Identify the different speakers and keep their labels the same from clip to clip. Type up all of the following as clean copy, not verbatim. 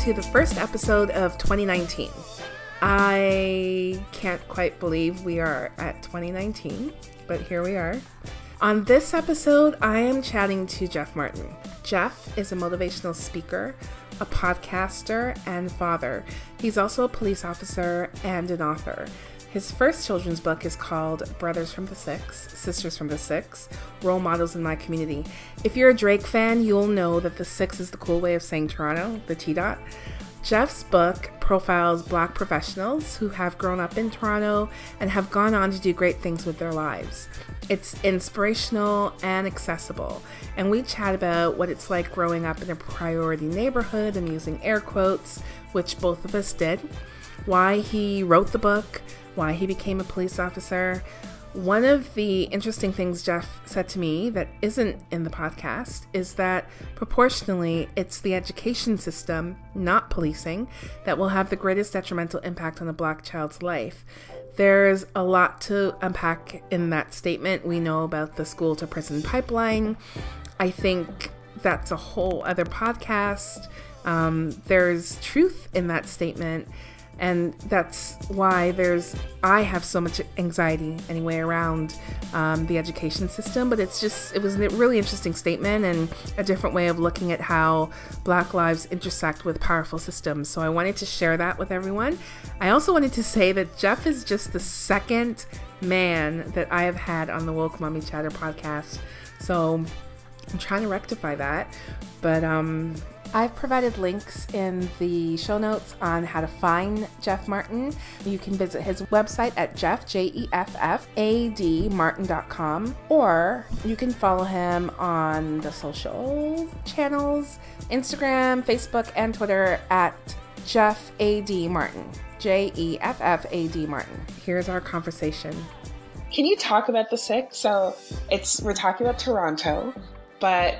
Speaker 1: to the first episode of 2019. I can't quite believe we are at 2019, but here we are. On this episode, I am chatting to Jeff Martin. Jeff is a motivational speaker, a podcaster, and father. He's also a police officer and an author. His first children's book is called Brothers from the Six, Sisters from the Six, Role Models in My Community. If you're a Drake fan, you'll know that the six is the cool way of saying Toronto, the T-dot. Jeff's book profiles Black professionals who have grown up in Toronto and have gone on to do great things with their lives. It's inspirational and accessible, and we chat about what it's like growing up in a priority neighborhood, I'm using air quotes, which both of us did, why he wrote the book, why he became a police officer. One of the interesting things Jeff said to me that isn't in the podcast is that proportionally, it's the education system, not policing, that will have the greatest detrimental impact on a Black child's life. There's a lot to unpack in that statement. We know about the school to prison pipeline. I think that's a whole other podcast. There's truth in that statement. And that's why I have so much anxiety anyway around the education system. But it was a really interesting statement and a different way of looking at how Black lives intersect with powerful systems. So I wanted to share that with everyone. I also wanted to say that Jeff is just the second man that I have had on the Woke Mommy Chatter podcast. So I'm trying to rectify that. But I've provided links in the show notes on how to find Jeff Martin. You can visit his website at jeffadmartin.com, or you can follow him on the social channels, Instagram, Facebook, and Twitter at jeffadmartin, JEFFAD Martin. Here's our conversation.
Speaker 2: Can you talk about the six? So we're talking about Toronto, but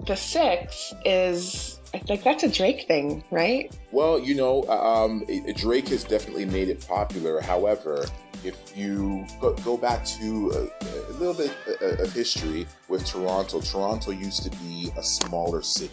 Speaker 2: the six is, I think that's a Drake thing, right?
Speaker 3: Well, Drake has definitely made it popular. However, if you go back to a little bit of history with Toronto, Toronto used to be a smaller city.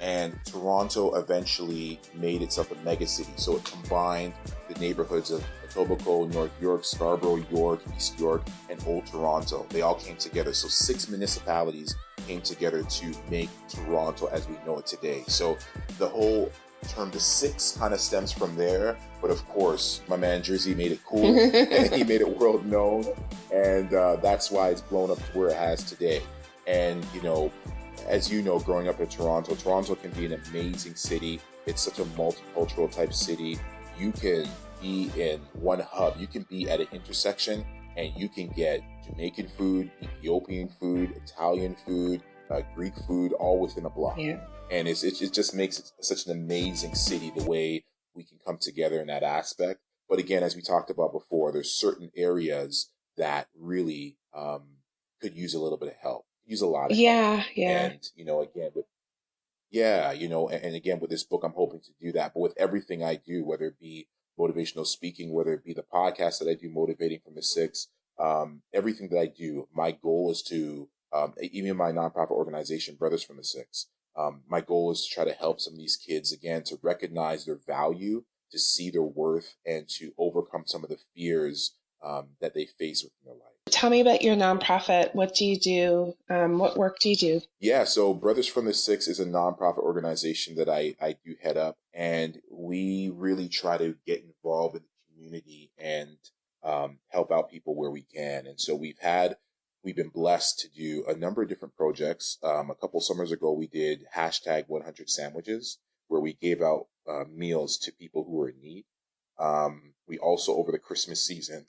Speaker 3: And Toronto eventually made itself a mega city. So it combined the neighborhoods of Etobicoke, North York, Scarborough, York, East York, and Old Toronto. They all came together. So 6 municipalities came together to make Toronto as we know it today. So the whole term, the six, kind of stems from there. But of course, my man Jersey made it cool and he made it world known. And that's why it's blown up to where it has today. And, as you know, growing up in Toronto, Toronto can be an amazing city. It's such a multicultural type city. You can be in one hub. You can be at an intersection and you can get Jamaican food, Ethiopian food, Italian food, Greek food, all within a block. Yeah. And it just makes it such an amazing city, the way we can come together in that aspect. But again, as we talked about before, there's certain areas that really could use a little bit of help. Use a lot of help.
Speaker 2: Yeah.
Speaker 3: And, again, with this book, I'm hoping to do that. But with everything I do, whether it be motivational speaking, whether it be the podcast that I do, Motivating from the Six, everything that I do, my goal is to, even my nonprofit organization, Brothers from the Six, my goal is to try to help some of these kids, again, to recognize their value, to see their worth, and to overcome some of the fears that they face within their life.
Speaker 2: Tell me about your nonprofit. What do you do? What work do you do?
Speaker 3: Yeah, so Brothers from the Six is a nonprofit organization that I do head up, and we really try to get involved in the community and help out people where we can. And so we've been blessed to do a number of different projects. A couple summers ago, we did #100 sandwiches, where we gave out meals to people who were in need. We also, over the Christmas season,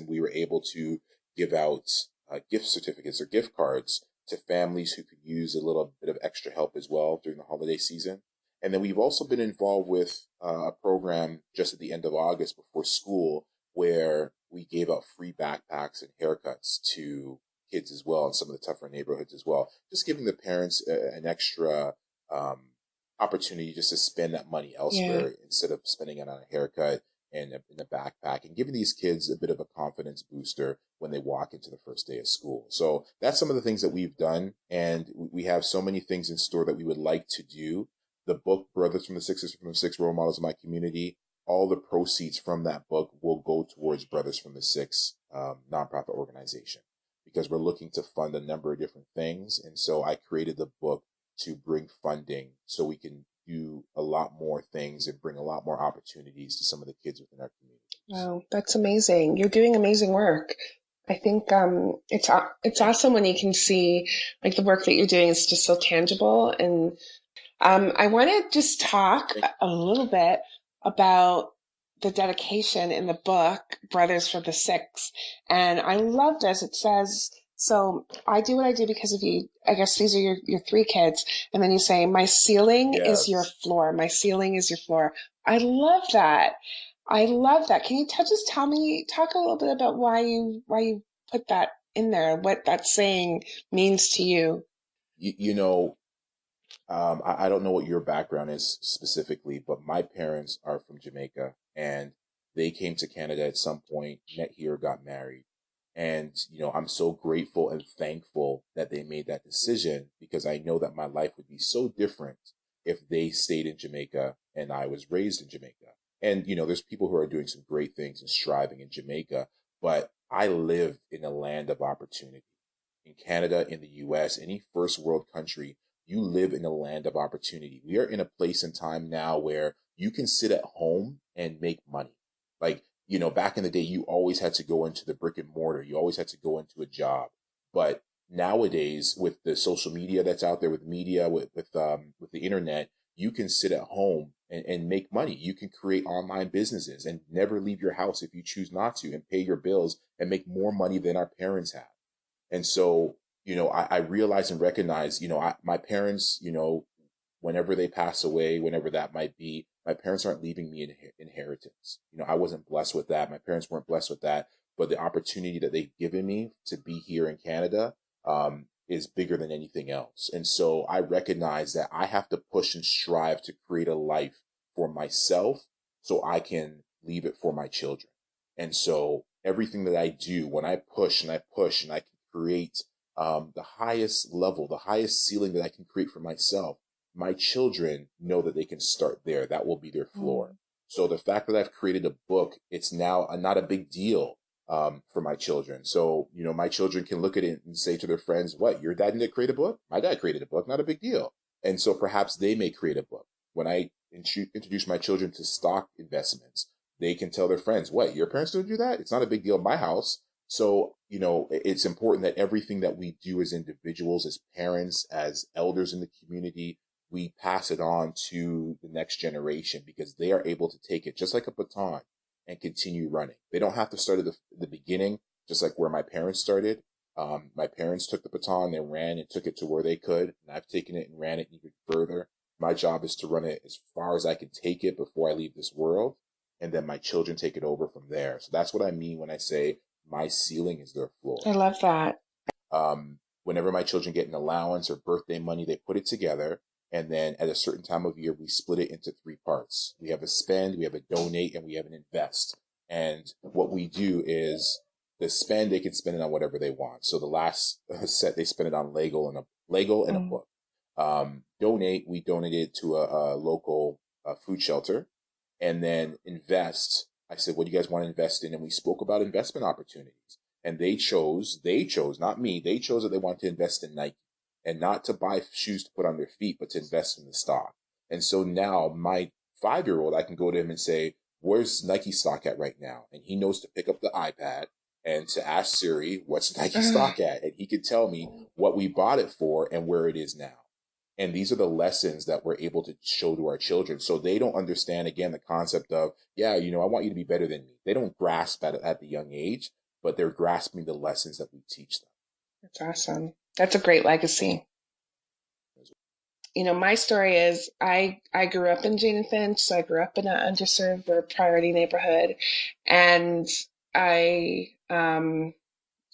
Speaker 3: we were able to give out gift certificates or gift cards to families who could use a little bit of extra help as well during the holiday season. And then we've also been involved with a program just at the end of August before school, where we gave out free backpacks and haircuts to kids as well in some of the tougher neighborhoods as well. Just giving the parents an extra opportunity just to spend that money elsewhere instead of spending it on a haircut and in a backpack, and giving these kids a bit of a confidence booster when they walk into the first day of school. So that's some of the things that we've done, and we have so many things in store that we would like to do. the book, Brothers from the Six, from the Six Role Models of My Community, all the proceeds from that book will go towards Brothers from the Six nonprofit organization, because we're looking to fund a number of different things. And so I created the book to bring funding so we can do a lot more things and bring a lot more opportunities to some of the kids within our community.
Speaker 2: Wow, that's amazing. You're doing amazing work. I think it's awesome when you can see like the work that you're doing is just so tangible. And I want to just talk a little bit about the dedication in the book, Brothers from the Six. And I loved as it says, so I do what I do because of you. I guess these are your three kids. And then you say, my ceiling is your floor. My ceiling is your floor. I love that. I love that. Can you talk a little bit about why you put that in there, what that saying means to you?
Speaker 3: You know, I don't know what your background is specifically, but my parents are from Jamaica, and they came to Canada at some point, met here, got married. And, I'm so grateful and thankful that they made that decision, because I know that my life would be so different if they stayed in Jamaica and I was raised in Jamaica. And, there's people who are doing some great things and striving in Jamaica, but I live in a land of opportunity. In Canada, in the US, any first world country, you live in a land of opportunity. We are in a place and time now where you can sit at home and make money. Like, back in the day, you always had to go into the brick and mortar. You always had to go into a job. But nowadays, with the social media that's out there, with media, with the internet, you can sit at home and make money. You can create online businesses and never leave your house if you choose not to, and pay your bills and make more money than our parents have. And so, I realize and recognize, my parents, whenever they pass away, whenever that might be, my parents aren't leaving me an inheritance. I wasn't blessed with that. My parents weren't blessed with that. But the opportunity that they've given me to be here in Canada is bigger than anything else. And so I recognize that I have to push and strive to create a life for myself so I can leave it for my children. And so everything that I do, when I push and I push and I can create the highest level, the highest ceiling that I can create for myself, my children know that they can start there. That will be their floor. So the fact that I've created a book, it's now not a big deal for my children. So, my children can look at it and say to their friends, what, your dad didn't create a book? My dad created a book, not a big deal. And so perhaps they may create a book. When I introduce my children to stock investments, they can tell their friends, what, your parents don't do that? It's not a big deal in my house. So, it's important that everything that we do as individuals, as parents, as elders in the community, we pass it on to the next generation, because they are able to take it just like a baton and continue running. They don't have to start at the beginning, just like where my parents started. My parents took the baton, they ran and took it to where they could, and I've taken it and ran it even further. My job is to run it as far as I can take it before I leave this world, and then my children take it over from there. So that's what I mean when I say my ceiling is their floor.
Speaker 2: I love that.
Speaker 3: Whenever my children get an allowance or birthday money, they put it together. And then at a certain time of year, we split it into three parts. We have a spend, we have a donate, and we have an invest. And what we do is the spend, they can spend it on whatever they want. So the last set, they spend it on Lego and a book. Donate, we donated to a local food shelter. And then invest, I said, what do you guys want to invest in? And we spoke about investment opportunities. And they chose, not me, they chose that they wanted to invest in Nike, and not to buy shoes to put on their feet, but to invest in the stock. And so now my 5-year-old, I can go to him and say, where's Nike stock at right now? And he knows to pick up the iPad and to ask Siri, what's Nike stock at? And he could tell me what we bought it for and where it is now. And these are the lessons that we're able to show to our children. So they don't understand, again, the concept of, I want you to be better than me. They don't grasp that at the young age, but they're grasping the lessons that we teach them.
Speaker 2: That's awesome. That's a great legacy. My story is I grew up in Jane and Finch, so I grew up in an underserved or priority neighborhood. And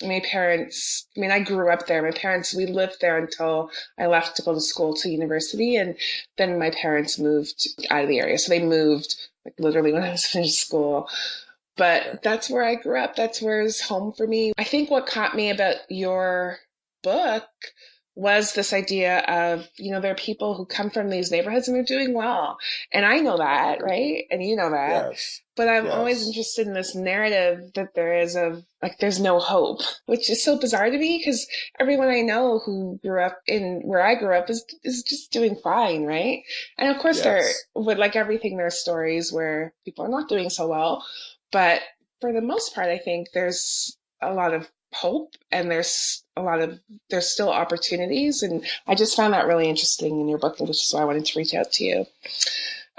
Speaker 2: my parents, I grew up there. My parents, we lived there until I left to go to school to university. And then my parents moved out of the area. So they moved like literally when I was finished school. But that's where I grew up. That's where it's home for me. I think what caught me about your book was this idea of, there are people who come from these neighborhoods and they're doing well. And I know that, right? And you know that.
Speaker 3: Yes.
Speaker 2: But I'm always
Speaker 3: Yes.
Speaker 2: interested in this narrative that there is of like there's no hope, which is so bizarre to me because everyone I know who grew up in where I grew up is just doing fine, right? And of course there
Speaker 3: Yes.
Speaker 2: would like everything there are stories where people are not doing so well, but for the most part I think there's a lot of hope and there's still opportunities, and I just found that really interesting in your book, which is why I wanted to reach out to you.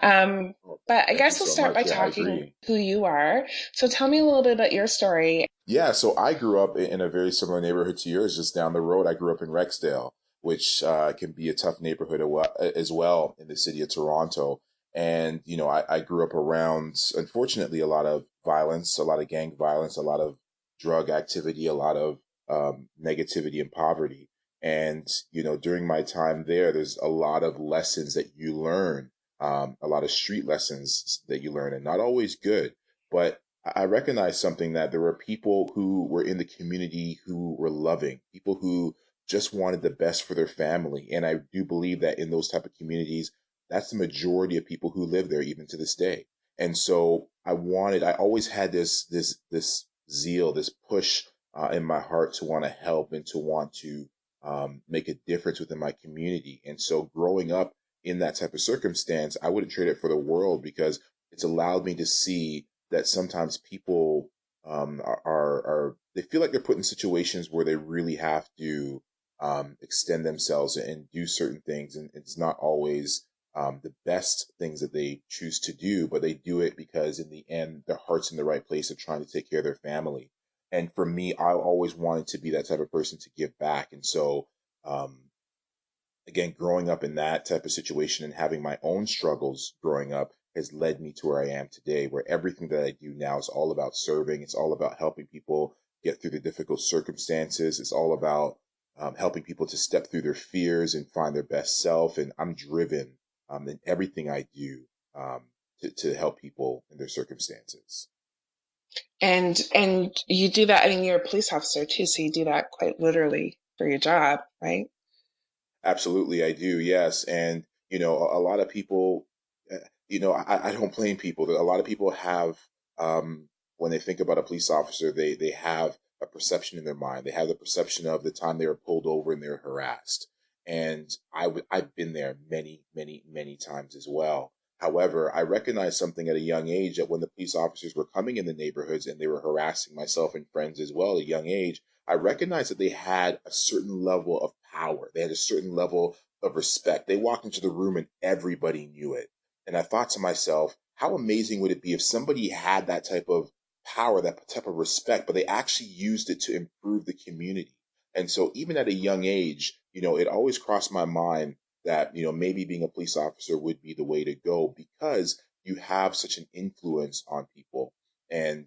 Speaker 2: Um,
Speaker 3: Oh,
Speaker 2: but I
Speaker 3: thank you
Speaker 2: guess we'll
Speaker 3: so
Speaker 2: start by
Speaker 3: much. Yeah, I
Speaker 2: talking
Speaker 3: agree.
Speaker 2: who you are. So tell me a little bit about your story.
Speaker 3: Yeah, so I grew up in a very similar neighborhood to yours, just down the road. I grew up in Rexdale, which can be a tough neighborhood as well in the city of Toronto. And, I grew up around, unfortunately, a lot of violence, a lot of gang violence, a lot of drug activity, a lot of negativity and poverty. And, during my time there, there's a lot of lessons that you learn, a lot of street lessons that you learn, and not always good. But I recognized something that there were people who were in the community who were loving, people who just wanted the best for their family. And I do believe that in those type of communities, that's the majority of people who live there even to this day. And so I always had this zeal, this push in my heart to want to help and to want to make a difference within my community. And so growing up in that type of circumstance, I wouldn't trade it for the world because it's allowed me to see that sometimes people are they feel like they're put in situations where they really have to extend themselves and do certain things, and it's not always the best things that they choose to do, but they do it because in the end their heart's in the right place of trying to take care of their family. And for me, I always wanted to be that type of person to give back, and so um, again, growing up in that type of situation and having my own struggles growing up has led me to where I am today, where everything that I do now is all about serving. It's all about helping people get through the difficult circumstances. It's all about helping people to step through their fears and find their best self. And I'm driven in everything I do to help people in their circumstances.
Speaker 2: And you do that. I mean, you're a police officer too, so you do that quite literally for your job, right?
Speaker 3: Absolutely, I do. Yes, and a lot of people, uh, I don't blame people. A lot of people have, when they think about a police officer, they have a perception in their mind. They have the perception of the time they were pulled over and they're harassed. And I've been there many, many, many times as well. However, I recognized something at a young age that when the police officers were coming in the neighborhoods and they were harassing myself and friends as well at a young age, I recognized that they had a certain level of power. They had a certain level of respect. They walked into the room and everybody knew it. And I thought to myself, how amazing would it be if somebody had that type of power, that type of respect, but they actually used it to improve the community. And so even at a young age, it always crossed my mind that, maybe being a police officer would be the way to go because you have such an influence on people. And,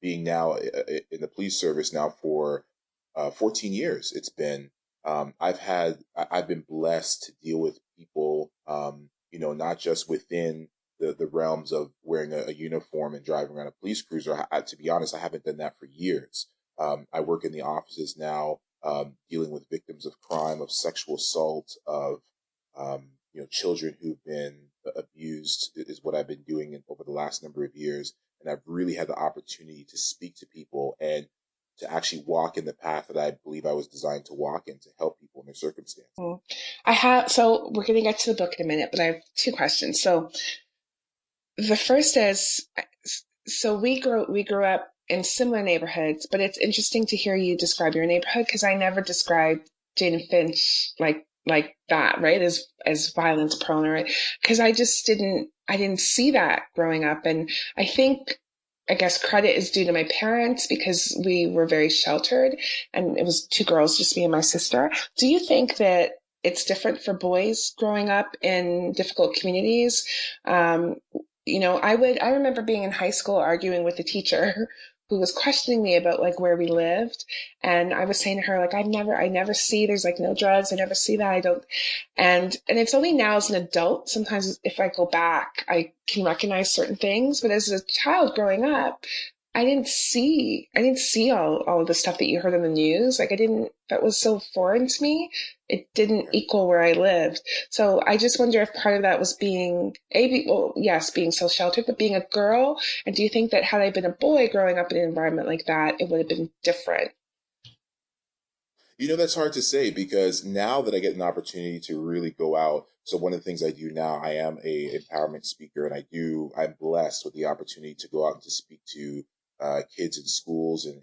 Speaker 3: being now in the police service now for 14 years. It's been I've been blessed to deal with people, not just within the realms of wearing a uniform and driving around a police cruiser. To be honest, I haven't done that for years. I work in the offices now, dealing with victims of crime, of sexual assault, of children who've been abused is what I've been doing over the last number of years. And I've really had the opportunity to speak to people and to actually walk in the path that I believe I was designed to walk in to help people in their circumstances.
Speaker 2: So we're going to get to the book in a minute, but I have two questions. So the first is, so we grew up in similar neighborhoods, but it's interesting to hear you describe your neighborhood because I never described Jane Finch like that, right? As violence prone, right? Because I didn't see that growing up, and I think I guess credit is due to my parents because we were very sheltered, and it was two girls, just me and my sister. Do you think that it's different for boys growing up in difficult communities? Um, I remember being in high school arguing with the teacher who was questioning me about like where we lived. And I was saying to her, like, I never see, there's like no drugs. I never see that. I don't. And it's only now as an adult, sometimes if I go back, I can recognize certain things. But as a child growing up, I didn't see all of the stuff that you heard on the news. Like I didn't, that was so foreign to me. It didn't
Speaker 3: Right.
Speaker 2: equal where I lived. So I just wonder if part of that was being well, yes, being so sheltered, but being a girl. And do you think that had I been a boy growing up in an environment like that, it would have been different?
Speaker 3: That's hard to say because now that I get an opportunity to really go out, so one of the things I do now, I am a empowerment speaker, and I'm blessed with the opportunity to go out and to speak to kids in schools and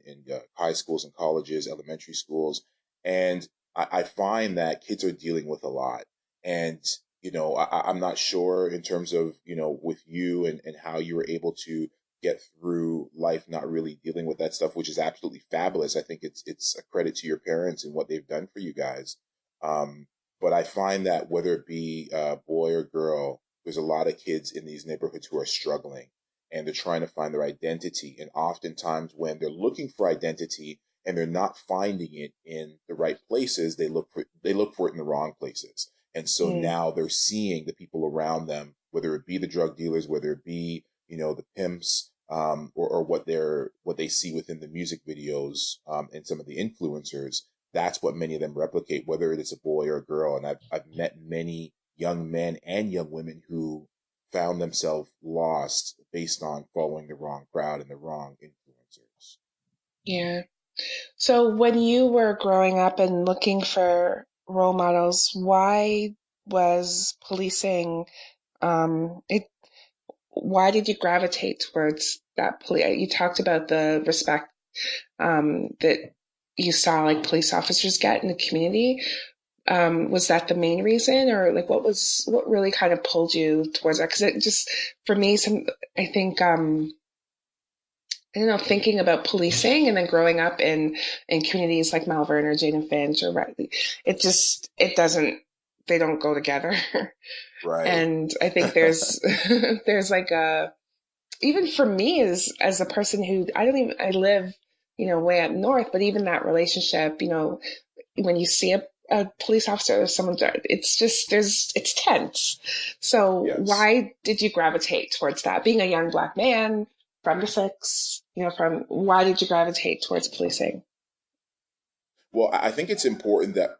Speaker 3: high schools and colleges, elementary schools, and I find that kids are dealing with a lot, and I'm not sure in terms of with you and how you were able to get through life not really dealing with that stuff, which is absolutely fabulous. I think it's a credit to your parents and what they've done for you guys. Um, but I find that whether it be boy or girl, there's a lot of kids in these neighborhoods who are struggling and they're trying to find their identity. And oftentimes when they're looking for identity and they're not finding it in the right places, they look for it in the wrong places. And so
Speaker 2: Mm,
Speaker 3: now they're seeing the people around them, whether it be the drug dealers, whether it be the pimps, or what they see within the music videos, and some of the influencers. That's what many of them replicate, whether it is a boy or a girl. And I've met many young men and young women who found themselves lost based on following the wrong crowd and the wrong influencers.
Speaker 2: yeah. So when you were growing up and looking for role models, why was policing it why did you gravitate towards that police? You talked about the respect that you saw like police officers get in the community. Was that the main reason, or like what really kind of pulled you towards that? Because it just for me, I think I don't know, thinking about policing and then growing up in communities like Malvern or Jane and Finch or it doesn't they don't go together.
Speaker 3: Right.
Speaker 2: And I think there's there's like a even for me as a person who I live, way up north, but even that relationship, when you see a police officer or someone, it's just it's tense. So
Speaker 3: Yes.
Speaker 2: why did you gravitate towards that? Being a young black man from the six, from why did you gravitate towards policing?
Speaker 3: Well, I think it's important that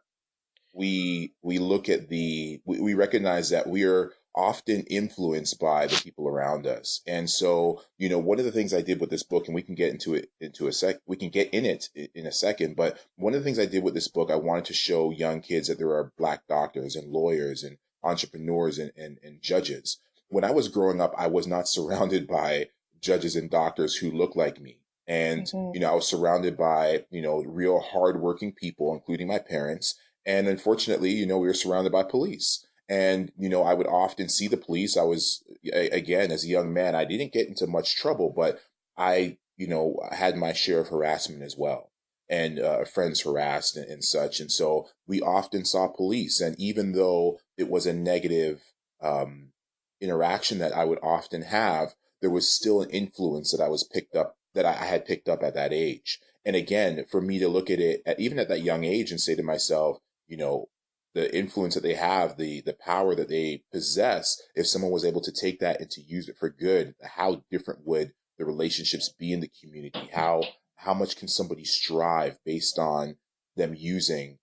Speaker 3: we look at we recognize that we are often influenced by the people around us. And so one of the things I did with this book, and we can get into a sec we can get in it in a second, but one of the things I did with this book, I wanted to show young kids that there are black doctors and lawyers and entrepreneurs and judges. When I was growing up, I was not surrounded by judges and doctors who look like me. And
Speaker 2: Hmm.
Speaker 3: I was surrounded by real hardworking people, including my parents, and unfortunately, we were surrounded by police. And, I would often see the police. Again, as a young man, I didn't get into much trouble, but I had my share of harassment as well. And friends harassed and such. And so we often saw police. And even though it was a negative um, interaction that I would often have, there was still an influence that I had picked up at that age. And again, for me to look at it even at that young age and say to myself, you know, the influence that they have, the power that they possess, if someone was able to take that and to use it for good, how different would the relationships be in the community? How much can somebody strive based on them using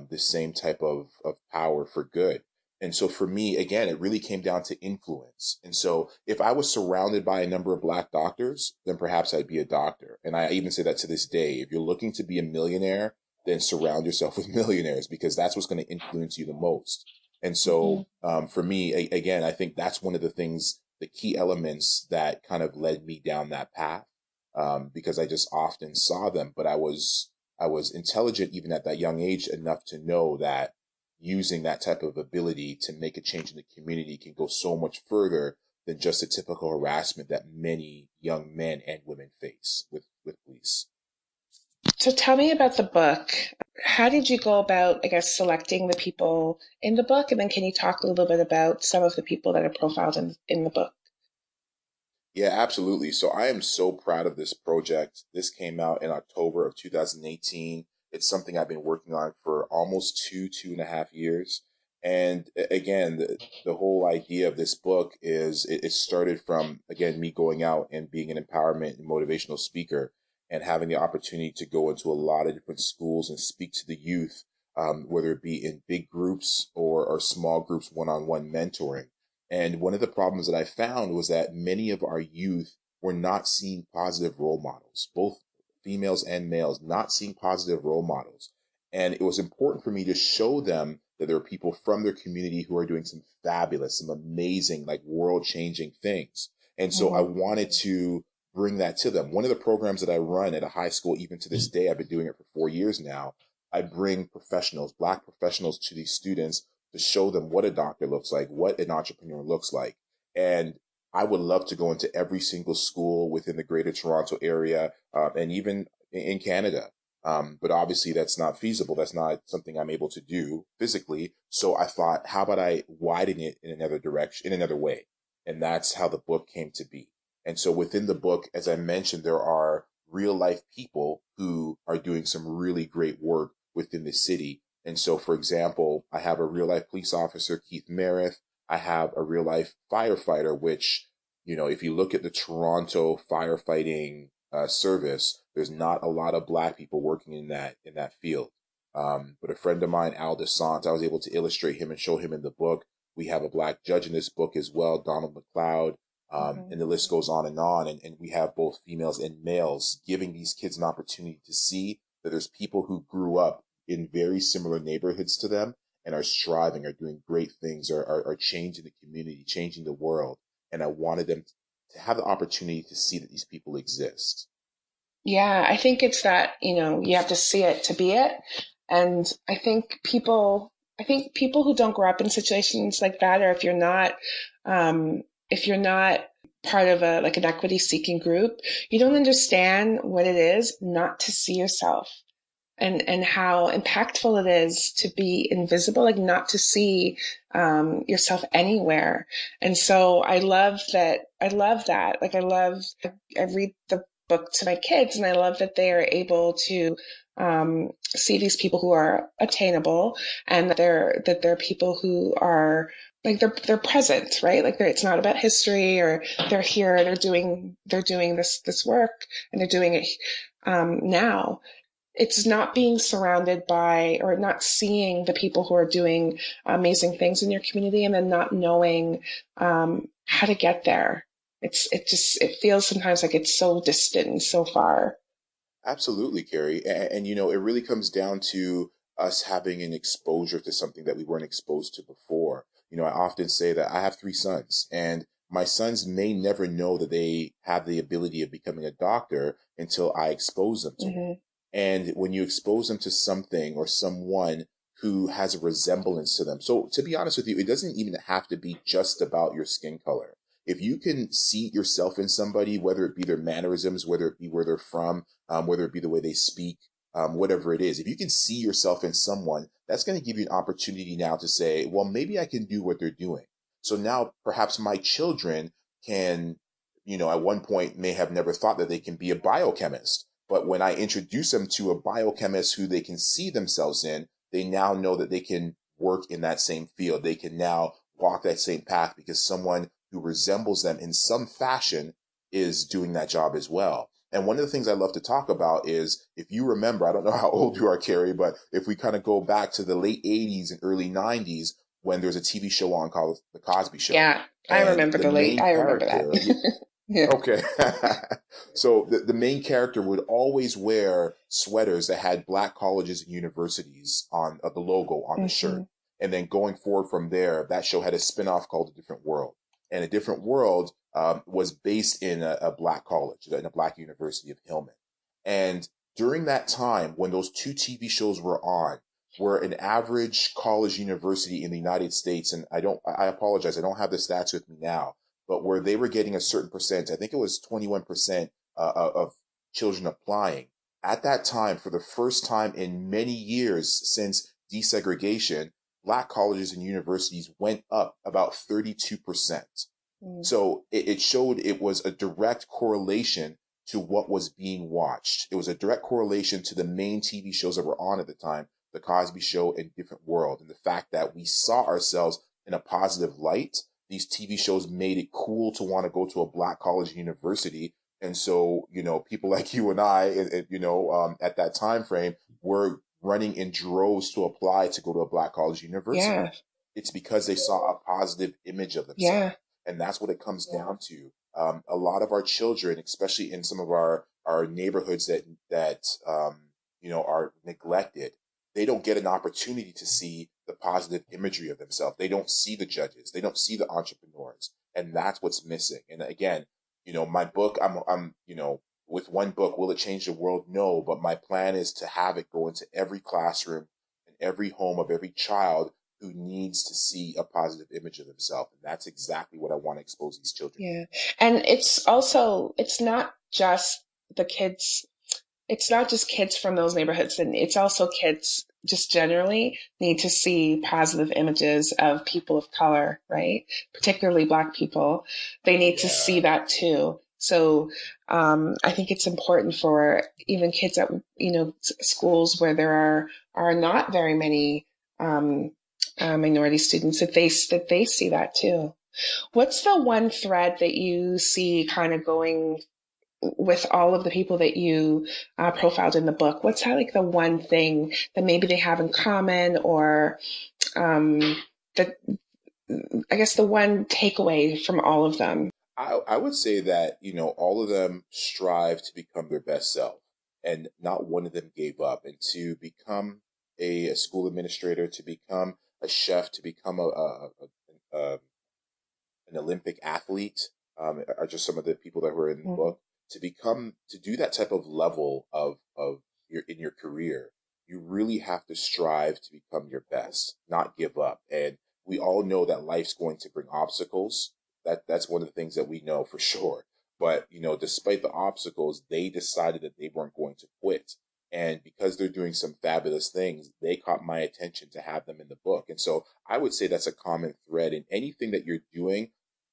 Speaker 3: the same type of power for good? And so for me, again, it really came down to influence. And so if I was surrounded by a number of black doctors, then perhaps I'd be a doctor. And I even say that to this day. If you're looking to be a millionaire, then surround yourself with millionaires because that's what's going to influence you the most. And
Speaker 2: Hmm.
Speaker 3: so, for me, again, I think that's one of the things, the key elements that kind of led me down that path, because I just often saw them. But I was intelligent even at that young age enough to know that using that type of ability to make a change in the community can go so much further than just the typical harassment that many young men and women face with police.
Speaker 2: So tell me about the book. How did you go about, I guess, selecting the people in the book? And then can you talk a little bit about some of the people that are profiled in the book?
Speaker 3: Yeah, absolutely. So I am so proud of this project. This came out in October of 2018. It's something I've been working on for almost 2.5 years. And again, the whole idea of this book is it started from, again, me going out and being an empowerment and motivational speaker and having the opportunity to go into a lot of different schools and speak to the youth, whether it be in big groups or small groups, one-on-one mentoring. And one of the problems that I found was that many of our youth were not seeing positive role models, both females and males, not seeing positive role models. And it was important for me to show them that there are people from their community who are doing some fabulous, some amazing, like world changing things. And so I
Speaker 2: Mhm.
Speaker 3: wanted to bring that to them. One of the programs that I run at a high school, even to this day, I've been doing it for 4 years now. I bring professionals, Black professionals, to these students to show them what a doctor looks like, what an entrepreneur looks like. And I would love to go into every single school within the greater Toronto area, and even in Canada. But obviously that's not feasible. That's not something I'm able to do physically. So I thought, how about I widen it in another direction, in another way? And that's how the book came to be. And so within the book, as I mentioned, there are real life people who are doing some really great work within the city. And so, for example, I have a real life police officer, Keith Merritt. I have a real life firefighter, which, if you look at the Toronto firefighting service, there's not a lot of Black people working in that field. But a friend of mine, Al DeSant, I was able to illustrate him and show him in the book. We have a Black judge in this book as well, Donald McLeod,
Speaker 2: Mhm.
Speaker 3: and the list goes on and on. And we have both females and males giving these kids an opportunity to see that there's people who grew up in very similar neighborhoods to them and are striving, are doing great things, are changing the community, changing the world. And I wanted them to have the opportunity to see that these people exist.
Speaker 2: Yeah, I think it's that, you have to see it to be it. And I think people who don't grow up in situations like that, or if you're not part of like an equity seeking group, you don't understand what it is not to see yourself, and how impactful it is to be invisible, like not to see yourself anywhere. And so I love that. Like I read the book to my kids, and I love that they are able to see these people who are attainable, and that they're people who are like they're present, right? Like it's not about history, or they're here, they're doing this work, and they're doing it now. It's not being surrounded by, or not seeing the people who are doing amazing things in your community, and then not knowing how to get there. It feels sometimes like it's so distant and so far.
Speaker 3: Absolutely, Carrie. And it really comes down to us having an exposure to something that we weren't exposed to before. I often say that I have 3 sons, and my sons may never know that they have the ability of becoming a doctor until I expose them to it.
Speaker 2: Hmm.
Speaker 3: And when you expose them to something or someone who has a resemblance to them. So to be honest with you, it doesn't even have to be just about your skin color. If you can see yourself in somebody, whether it be their mannerisms, whether it be where they're from, whether it be the way they speak, whatever it is, if you can see yourself in someone, that's going to give you an opportunity now to say, well, maybe I can do what they're doing. So now perhaps my children can, at one point may have never thought that they can be a biochemist. But when I introduce them to a biochemist who they can see themselves in, they now know that they can work in that same field. They can now walk that same path because someone who resembles them in some fashion is doing that job as well. And one of the things I love to talk about is, if you remember, I don't know how old you are, Carrie, but if we kind of go back to the late 80s and early 90s, when there's a TV show on called The Cosby Show.
Speaker 2: Yeah,
Speaker 3: And the main
Speaker 2: I remember that.
Speaker 3: character,
Speaker 2: Yeah.
Speaker 3: okay. So the main character would always wear sweaters that had Black colleges and universities on the logo on the shirt.
Speaker 2: Hmm.
Speaker 3: And then going forward from there, that show had a spinoff called A Different World. And A Different World was based in a Black college, in a Black university of Hillman. And during that time, when those two TV shows were on, where an average college university in the United States, and I apologize, I don't have the stats with me now, but where they were getting a certain percent, I think it was 21% of children applying. At that time, for the first time in many years since desegregation, Black colleges and universities went up about 32%.
Speaker 2: Mm.
Speaker 3: So it showed it was a direct correlation to what was being watched. It was a direct correlation to the main TV shows that were on at the time, The Cosby Show, and Different World. And the fact that we saw ourselves in a positive light, these TV shows made it cool to want to go to a black college university. And so, people like you and I, at that time frame, were running in droves to apply to go to a black college university.
Speaker 2: Yeah.
Speaker 3: It's because they saw a positive image of themselves.
Speaker 2: Yeah.
Speaker 3: And that's what it comes down to. A lot of our children, especially in some of our neighborhoods that are neglected, they don't get an opportunity to see the positive imagery of themselves. They don't see the judges. They don't see the entrepreneurs. And that's what's missing. And again, my book, I'm with one book, will it change the world? No, but my plan is to have it go into every classroom and every home of every child who needs to see a positive image of themselves. And that's exactly what I want to expose these children.
Speaker 2: Yeah. And it's not just the kids. It's not just kids from those neighborhoods, and it's also kids just generally need to see positive images of people of color, right? Particularly Black people. They need to see that too. So I think it's important for even kids at schools where there are not very many minority students, that they see that too. What's the one thread that you see kind of going with all of the people that you profiled in the book? What's like the one thing that maybe they have in common, or the one takeaway from all of them?
Speaker 3: I would say that, all of them strive to become their best self, and not one of them gave up. And to become a school administrator, to become a chef, to become an Olympic athlete, are just some of the people that were in the book. To do that type of level of in your career, you really have to strive to become your best, not give up. And we all know that life's going to bring obstacles. That's one of the things that we know for sure. But, despite the obstacles, they decided that they weren't going to quit. And because they're doing some fabulous things, they caught my attention to have them in the book. And so I would say that's a common thread in anything that you're doing.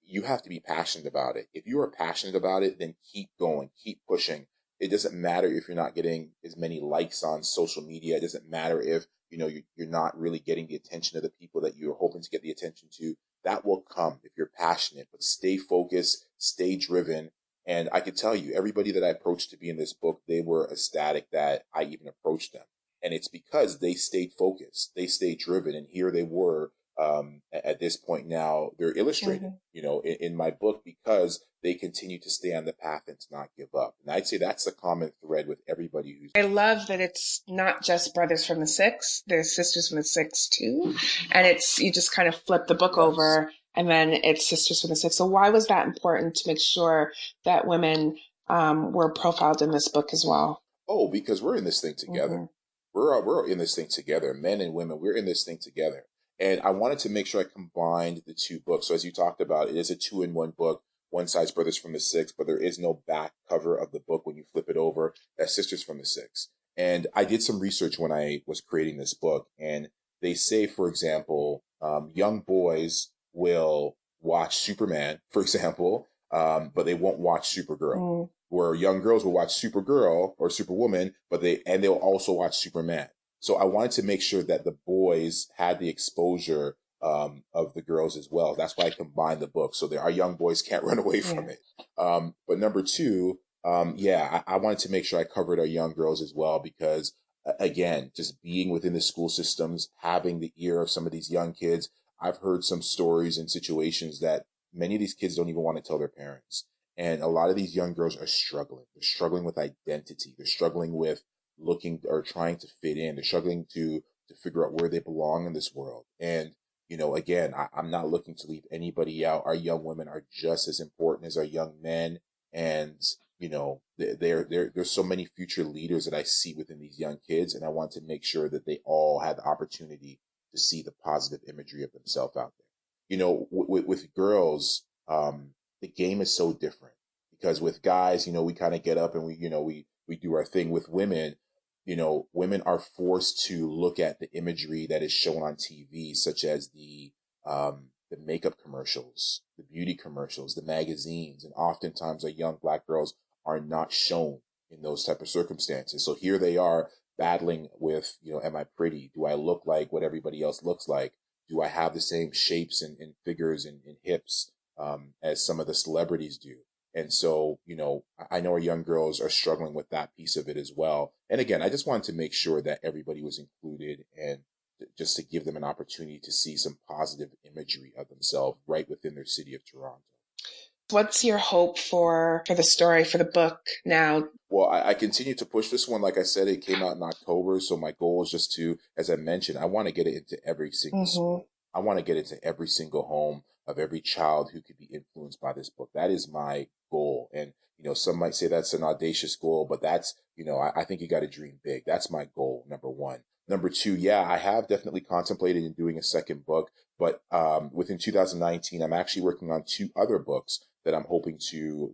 Speaker 3: You have to be passionate about it. If you are passionate about it, then keep going, keep pushing. It doesn't matter if you're not getting as many likes on social media. It doesn't matter if, you're not really getting the attention of the people that you're hoping to get the attention to. That will come if you're passionate, but stay focused, stay driven. And I could tell you, everybody that I approached to be in this book, they were ecstatic that I even approached them. And it's because they stayed focused, they stayed driven. And here they were, at this point now, they're illustrated, in my book, because they continue to stay on the path and to not give up. And I'd say that's a common thread with everybody who's.
Speaker 2: I love that it's not just Brothers from the Six, there's Sisters from the Six too. And you just kind of flip the book over, and then it's Sisters from the Six. So why was that important to make sure that women were profiled in this book as well?
Speaker 3: Oh, because we're in this thing together. We're in this thing together. Men and women, we're in this thing together. And I wanted to make sure I combined the two books. So as you talked about, it is a 2-in-1 book. One side's Brothers from the Six, but there is no back cover of the book when you flip it over. That's Sisters from the Six. And I did some research when I was creating this book. And they say, for example, young boys will watch Superman, for example, but they won't watch Supergirl. Where young girls will watch Supergirl or Superwoman, but they'll also watch Superman. So I wanted to make sure that the boys had the exposure of the girls as well. That's why I combined the book, so that our young boys can't run away from it. But number two, I wanted to make sure I covered our young girls as well, because again, just being within the school systems, having the ear of some of these young kids, I've heard some stories and situations that many of these kids don't even want to tell their parents. And a lot of these young girls are struggling. They're struggling with identity. They're struggling with looking or trying to fit in. They're struggling to figure out where they belong in this world. And, again, I'm not looking to leave anybody out. Our young women are just as important as our young men. And, there's so many future leaders that I see within these young kids. And I want to make sure that they all have the opportunity to see the positive imagery of themselves out there. With girls, the game is so different, because with guys, we kind of get up and we do our thing. With women, women are forced to look at the imagery that is shown on TV, such as the makeup commercials, the beauty commercials, the magazines. And oftentimes our young Black girls are not shown in those type of circumstances. So here they are battling with, am I pretty? Do I look like what everybody else looks like? Do I have the same shapes and figures and hips as some of the celebrities do? And so, I know our young girls are struggling with that piece of it as well. And again, I just wanted to make sure that everybody was included and just to give them an opportunity to see some positive imagery of themselves right within their city of Toronto.
Speaker 2: What's your hope for the story, for the book now?
Speaker 3: Well, I continue to push this one. Like I said, it came out in October. So my goal is just to, as I mentioned, I want to get it into every single school. I want to get it into every single home of every child who could be influenced by this book. That is my goal. And, some might say that's an audacious goal, but that's, I think you got to dream big. That's my goal, number one. Number two, yeah, I have definitely contemplated in doing a second book, but within 2019, I'm actually working on 2 other books that I'm hoping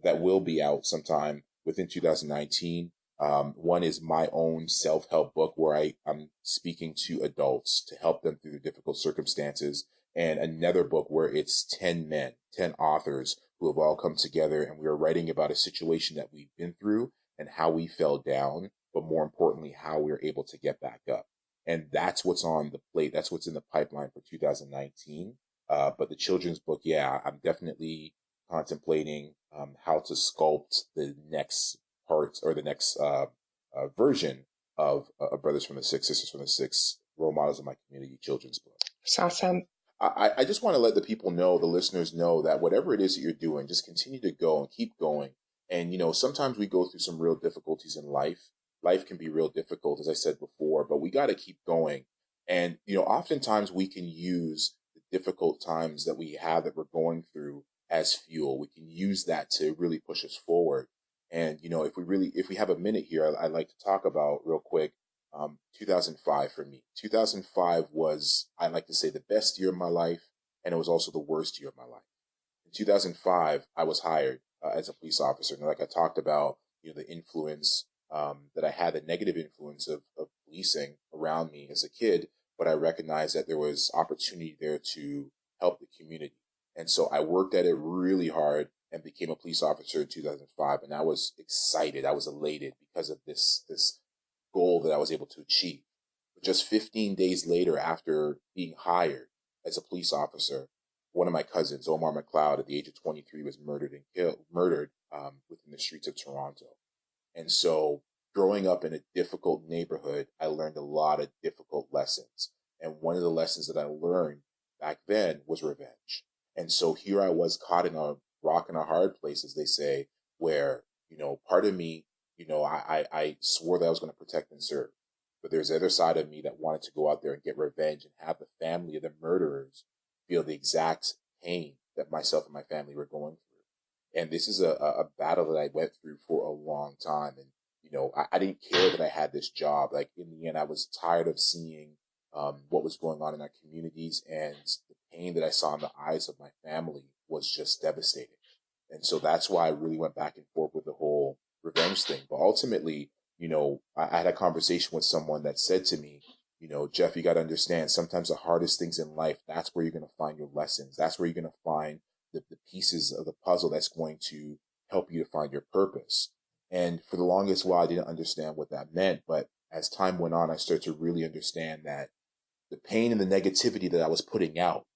Speaker 3: that will be out sometime within 2019. One is my own self-help book where I'm speaking to adults to help them through the difficult circumstances, and another book where it's 10 men, 10 authors who have all come together, and we are writing about a situation that we've been through and how we fell down, but more importantly, how we were able to get back up. And that's what's on the plate. That's what's in the pipeline for 2019. But the children's book, yeah, I'm definitely contemplating how to sculpt the next part or the next version of Brothers from the Six, Sisters from the Six, Role Models of My Community children's book.
Speaker 2: It's awesome.
Speaker 3: I just want to let the people know, the listeners know, that whatever it is that you're doing, just continue to go and keep going. And, sometimes we go through some real difficulties in life. Life can be real difficult, as I said before, but we got to keep going. And, oftentimes we can use the difficult times that we have that we're going through as fuel. We can use that to really push us forward. And, if we have a minute here, I'd like to talk about real quick, 2005 for me. 2005 was, I like to say, the best year of my life, and it was also the worst year of my life. In 2005, I was hired as a police officer. And like I talked about, the influence that I had, the negative influence of policing around me as a kid, but I recognized that there was opportunity there to help the community. And so I worked at it really hard and became a police officer in 2005. And I was excited. I was elated because of this goal that I was able to achieve. But just 15 days later, after being hired as a police officer, one of my cousins, Omar McLeod, at the age of 23, was murdered within the streets of Toronto. And so growing up in a difficult neighborhood, I learned a lot of difficult lessons. And one of the lessons that I learned back then was revenge. And so here I was caught in a rock and a hard place, as they say, where, part of me, I swore that I was going to protect and serve. But there's the other side of me that wanted to go out there and get revenge and have the family of the murderers feel the exact pain that myself and my family were going through. And this is a battle that I went through for a long time. And, I didn't care that I had this job. Like, in the end, I was tired of seeing what was going on in our communities, and the pain that I saw in the eyes of my family was just devastating. And so that's why I really went back and forth with the whole revenge thing. But ultimately, I had a conversation with someone that said to me, Jeff, you got to understand, sometimes the hardest things in life, that's where you're going to find your lessons. That's where you're going to find the pieces of the puzzle that's going to help you to find your purpose. And for the longest while, I didn't understand what that meant. But as time went on, I started to really understand that the pain and the negativity that I was putting out,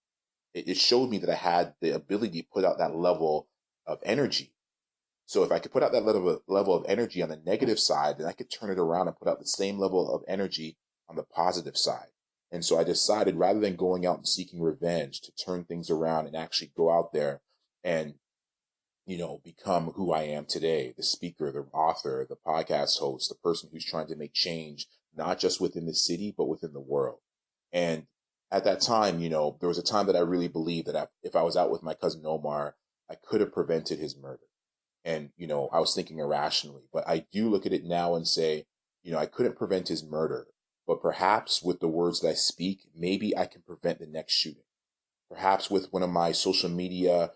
Speaker 3: it showed me that I had the ability to put out that level of energy. So if I could put out that level of energy on the negative side, then I could turn it around and put out the same level of energy on the positive side. And so I decided, rather than going out and seeking revenge, to turn things around and actually go out there and, become who I am today, the speaker, the author, the podcast host, the person who's trying to make change, not just within the city, but within the world. And at that time, there was a time that I really believed that if I was out with my cousin Omar, I could have prevented his murder. And, I was thinking irrationally, but I do look at it now and say, I couldn't prevent his murder, but perhaps with the words that I speak, maybe I can prevent the next shooting. Perhaps with one of my social media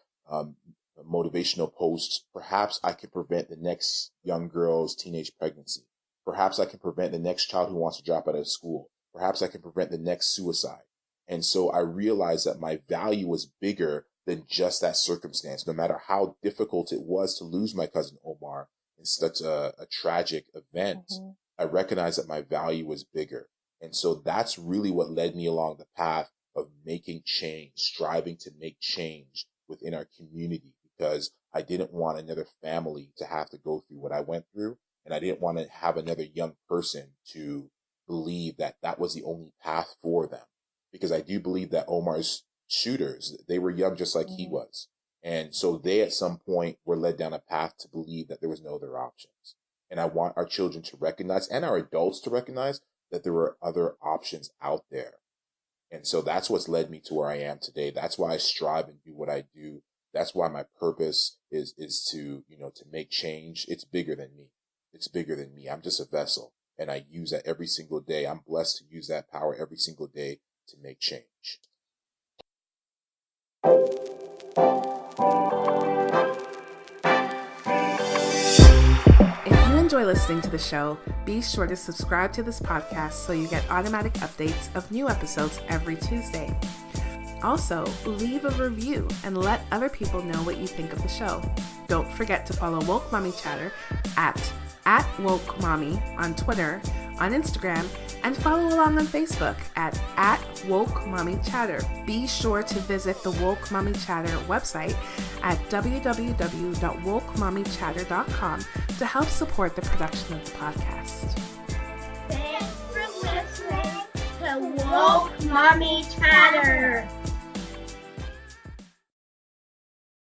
Speaker 3: motivational posts, perhaps I can prevent the next young girl's teenage pregnancy. Perhaps I can prevent the next child who wants to drop out of school. Perhaps I can prevent the next suicide. And so I realized that my value was bigger than just that circumstance, no matter how difficult it was to lose my cousin Omar in such a tragic event. I recognized that my value was bigger. And so that's really what led me along the path of making change, striving to make change within our community, because I didn't want another family to have to go through what I went through. And I didn't want to have another young person to believe that that was the only path for them. Because I do believe that Omar's shooters, they were young just like he was. And so they at some point were led down a path to believe that there was no other options. And I want our children to recognize, and our adults to recognize, that there were other options out there. And so that's what's led me to where I am today. That's why I strive and do what I do. That's why my purpose is to, to make change. It's bigger than me. It's bigger than me. I'm just a vessel, and I use that every single day. I'm blessed to use that power every single day to make change.
Speaker 1: If you enjoy listening to the show, be sure to subscribe to this podcast so you get automatic updates of new episodes every Tuesday. Also, leave a review and let other people know what you think of the show. Don't forget to follow Woke Mommy Chatter at Woke Mommy on Twitter, on Instagram, and follow along on Facebook at Woke Mommy Chatter. Be sure to visit the Woke Mommy Chatter website at www.wokemommychatter.com to help support the production of the podcast.
Speaker 4: Thanks for listening to Woke Mommy Chatter.